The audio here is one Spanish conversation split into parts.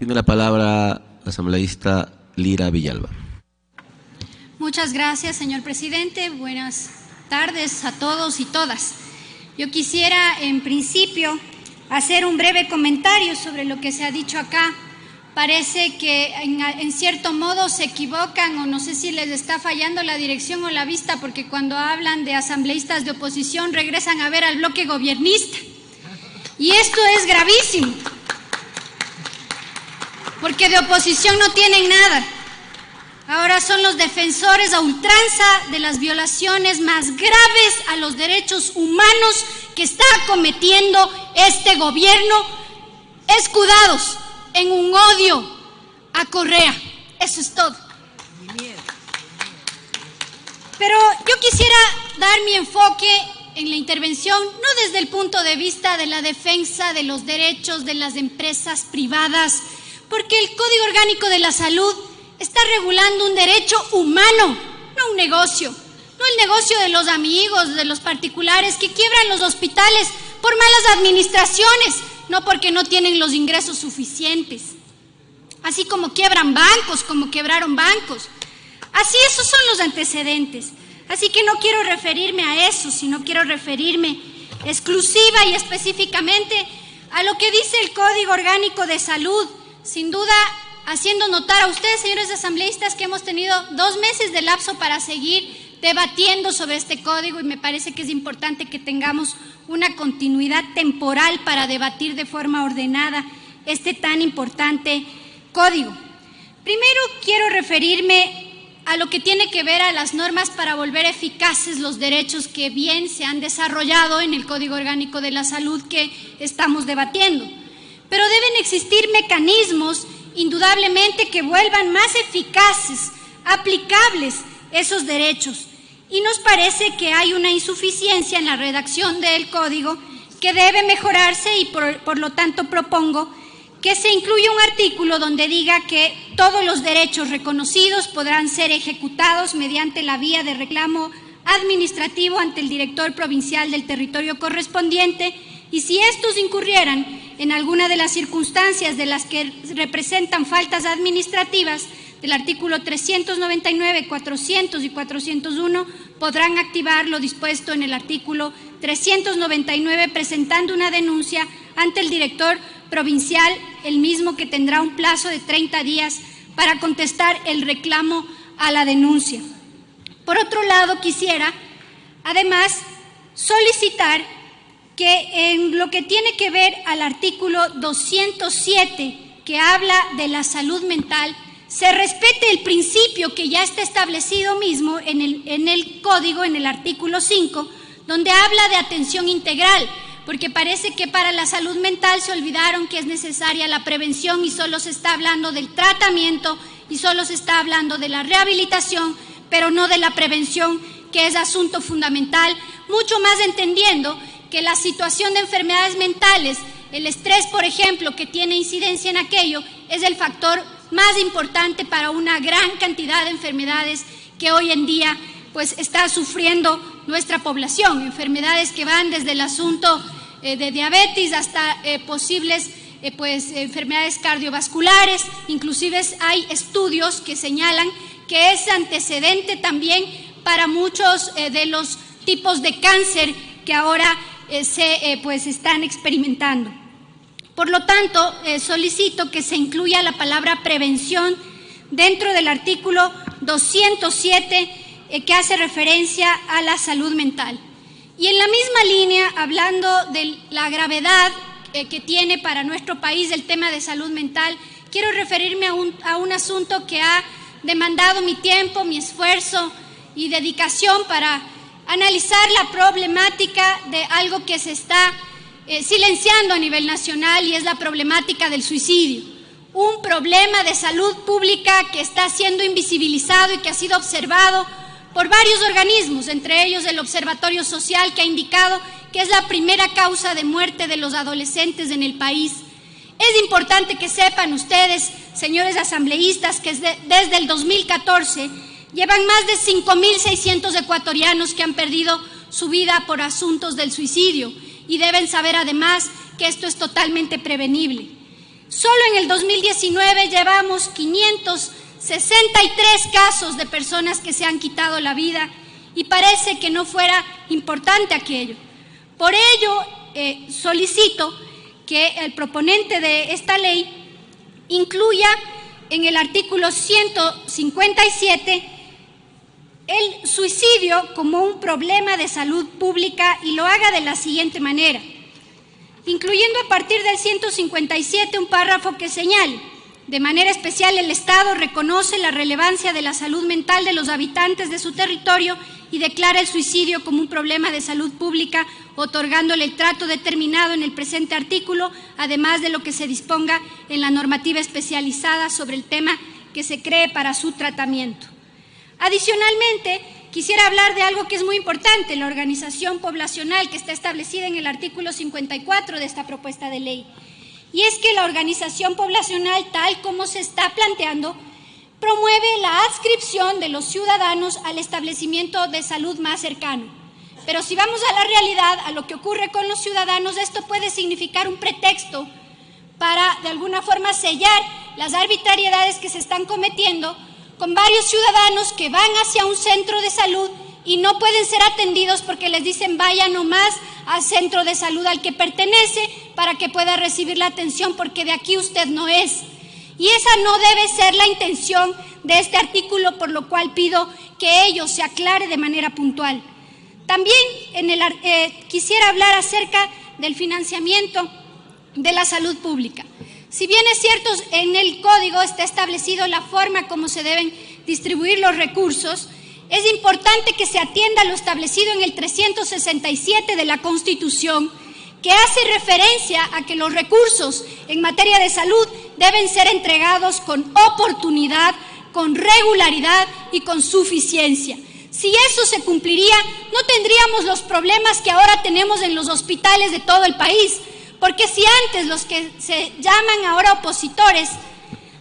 Tiene la palabra la asambleísta Lira Villalba. Muchas gracias, señor presidente. Buenas tardes a todos y todas. Yo quisiera, en principio, hacer un breve comentario sobre lo que se ha dicho acá. Parece que en cierto modo se equivocan, o no sé si les está fallando la dirección o la vista, porque cuando hablan de asambleístas de oposición regresan a ver al bloque gobiernista. Y esto es gravísimo, porque de oposición no tienen nada. Ahora son los defensores a ultranza de las violaciones más graves a los derechos humanos que está cometiendo este gobierno, escudados en un odio a Correa. Eso es todo. Pero yo quisiera dar mi enfoque en la intervención, no desde el punto de vista de la defensa de los derechos de las empresas privadas, porque el Código Orgánico de la Salud está regulando un derecho humano, no un negocio, no el negocio de los amigos, de los particulares que quiebran los hospitales por malas administraciones, no porque no tienen los ingresos suficientes. Así como quiebran bancos, como quebraron bancos. Así esos son los antecedentes. Así que no quiero referirme a eso, sino quiero referirme exclusiva y específicamente a lo que dice el Código Orgánico de Salud. Sin duda, haciendo notar a ustedes, señores asambleístas, que hemos tenido 2 meses de lapso para seguir debatiendo sobre este código, y me parece que es importante que tengamos una continuidad temporal para debatir de forma ordenada este tan importante código. Primero quiero referirme a lo que tiene que ver a las normas para volver eficaces los derechos que bien se han desarrollado en el Código Orgánico de la Salud que estamos debatiendo. Pero deben existir mecanismos indudablemente que vuelvan más eficaces, aplicables esos derechos. Y nos parece que hay una insuficiencia en la redacción del código que debe mejorarse y por lo tanto propongo que se incluya un artículo donde diga que todos los derechos reconocidos podrán ser ejecutados mediante la vía de reclamo administrativo ante el director provincial del territorio correspondiente, y si estos incurrieran en alguna de las circunstancias de las que representan faltas administrativas del artículo 399, 400 y 401, podrán activar lo dispuesto en el artículo 399 presentando una denuncia ante el director provincial, el mismo que tendrá un plazo de 30 días para contestar el reclamo a la denuncia. Por otro lado, quisiera además solicitar que en lo que tiene que ver al artículo 207, que habla de la salud mental, se respete el principio que ya está establecido mismo en el código, en el artículo 5, donde habla de atención integral, porque parece que para la salud mental se olvidaron que es necesaria la prevención y solo se está hablando del tratamiento y solo se está hablando de la rehabilitación, pero no de la prevención, que es asunto fundamental, mucho más entendiendo que la situación de enfermedades mentales, el estrés, por ejemplo, que tiene incidencia en aquello, es el factor más importante para una gran cantidad de enfermedades que hoy en día pues está sufriendo nuestra población, enfermedades que van desde el asunto de diabetes hasta posibles enfermedades cardiovasculares. Inclusive hay estudios que señalan que es antecedente también para muchos de los tipos de cáncer que ahora se están experimentando. Por lo tanto, solicito que se incluya la palabra prevención dentro del artículo 207 que hace referencia a la salud mental. Y en la misma línea, hablando de la gravedad que tiene para nuestro país el tema de salud mental, quiero referirme a un asunto que ha demandado mi tiempo, mi esfuerzo y dedicación para analizar la problemática de algo que se está silenciando a nivel nacional, y es la problemática del suicidio. Un problema de salud pública que está siendo invisibilizado y que ha sido observado por varios organismos, entre ellos el Observatorio Social, que ha indicado que es la primera causa de muerte de los adolescentes en el país. Es importante que sepan ustedes, señores asambleístas, que desde el 2014 llevan más de 5.600 ecuatorianos que han perdido su vida por asuntos del suicidio, y deben saber además que esto es totalmente prevenible. Solo en el 2019 llevamos 563 casos de personas que se han quitado la vida y parece que no fuera importante aquello. Por ello, solicito que el proponente de esta ley incluya en el artículo 157 el suicidio como un problema de salud pública y lo haga de la siguiente manera, incluyendo a partir del 157 un párrafo que señale: de manera especial, el Estado reconoce la relevancia de la salud mental de los habitantes de su territorio y declara el suicidio como un problema de salud pública, otorgándole el trato determinado en el presente artículo, además de lo que se disponga en la normativa especializada sobre el tema que se cree para su tratamiento. Adicionalmente, quisiera hablar de algo que es muy importante, la organización poblacional que está establecida en el artículo 54 de esta propuesta de ley. Y es que la organización poblacional, tal como se está planteando, promueve la adscripción de los ciudadanos al establecimiento de salud más cercano. Pero si vamos a la realidad, a lo que ocurre con los ciudadanos, esto puede significar un pretexto para, de alguna forma, sellar las arbitrariedades que se están cometiendo con varios ciudadanos que van hacia un centro de salud y no pueden ser atendidos porque les dicen vaya nomás al centro de salud al que pertenece para que pueda recibir la atención porque de aquí usted no es. Y esa no debe ser la intención de este artículo, por lo cual pido que ello se aclare de manera puntual. También quisiera hablar acerca del financiamiento de la salud pública. Si bien es cierto, en el Código está establecido la forma como se deben distribuir los recursos, es importante que se atienda lo establecido en el 367 de la Constitución, que hace referencia a que los recursos en materia de salud deben ser entregados con oportunidad, con regularidad y con suficiencia. Si eso se cumpliría, no tendríamos los problemas que ahora tenemos en los hospitales de todo el país, porque si antes los que se llaman ahora opositores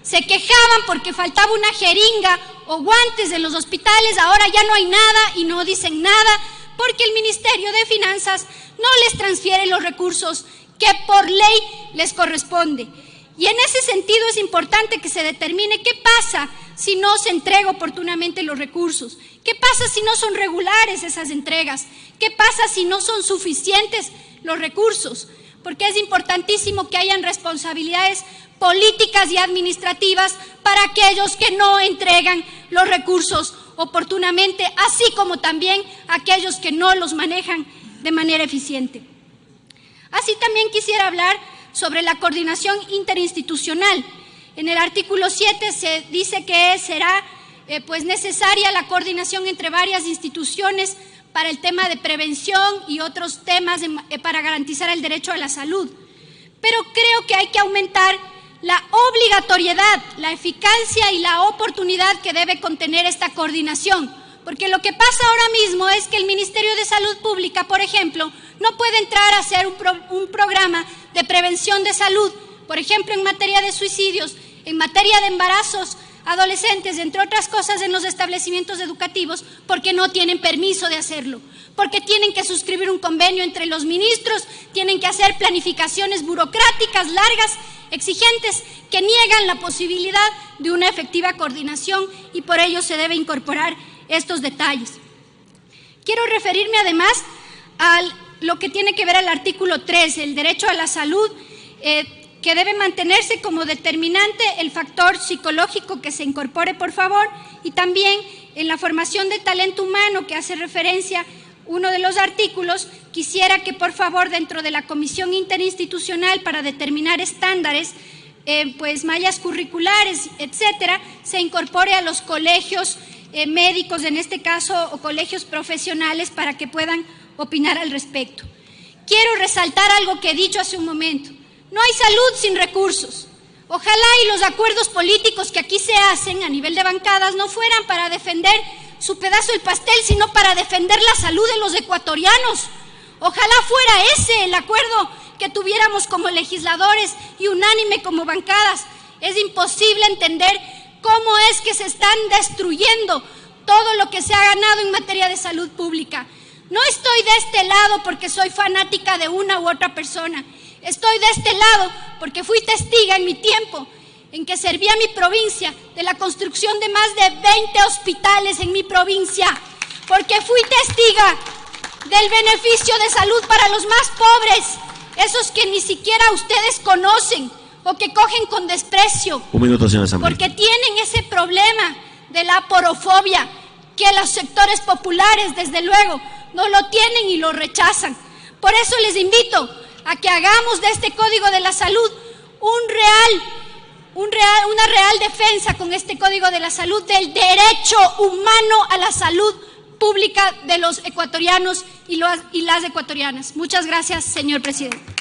se quejaban porque faltaba una jeringa o guantes en los hospitales, ahora ya no hay nada y no dicen nada porque el Ministerio de Finanzas no les transfiere los recursos que por ley les corresponde. Y en ese sentido es importante que se determine qué pasa si no se entrega oportunamente los recursos, qué pasa si no son regulares esas entregas, qué pasa si no son suficientes los recursos, porque es importantísimo que hayan responsabilidades políticas y administrativas para aquellos que no entregan los recursos oportunamente, así como también aquellos que no los manejan de manera eficiente. Así también quisiera hablar sobre la coordinación interinstitucional. En el artículo 7 se dice que será necesaria la coordinación entre varias instituciones para el tema de prevención y otros temas para garantizar el derecho a la salud. Pero creo que hay que aumentar la obligatoriedad, la eficacia y la oportunidad que debe contener esta coordinación, porque lo que pasa ahora mismo es que el Ministerio de Salud Pública, por ejemplo, no puede entrar a hacer un programa de prevención de salud, por ejemplo, en materia de suicidios, en materia de embarazos adolescentes, entre otras cosas, en los establecimientos educativos, porque no tienen permiso de hacerlo, porque tienen que suscribir un convenio entre los ministros, tienen que hacer planificaciones burocráticas largas, exigentes, que niegan la posibilidad de una efectiva coordinación y por ello se debe incorporar estos detalles. Quiero referirme además a lo que tiene que ver al artículo 3, el derecho a la salud, que debe mantenerse como determinante el factor psicológico que se incorpore, por favor, y también en la formación de talento humano que hace referencia uno de los artículos, quisiera que, por favor, dentro de la Comisión Interinstitucional para determinar estándares, mallas curriculares, etcétera, se incorpore a los colegios médicos, en este caso, o colegios profesionales, para que puedan opinar al respecto. Quiero resaltar algo que he dicho hace un momento. No hay salud sin recursos. Ojalá y los acuerdos políticos que aquí se hacen a nivel de bancadas no fueran para defender su pedazo del pastel, sino para defender la salud de los ecuatorianos. Ojalá fuera ese el acuerdo que tuviéramos como legisladores y unánime como bancadas. Es imposible entender cómo es que se están destruyendo todo lo que se ha ganado en materia de salud pública. No estoy de este lado porque soy fanática de una u otra persona. Estoy de este lado porque fui testiga en mi tiempo en que servía a mi provincia de la construcción de más de 20 hospitales en mi provincia, porque fui testiga del beneficio de salud para los más pobres, esos que ni siquiera ustedes conocen o que cogen con desprecio. Un minuto, señora Asambleísta. Porque tienen ese problema de la aporofobia que los sectores populares, desde luego, no lo tienen y lo rechazan. Por eso les invito a que hagamos de este Código de la Salud una real defensa con este Código de la Salud del derecho humano a la salud pública de los ecuatorianos y las ecuatorianas. Muchas gracias, señor presidente.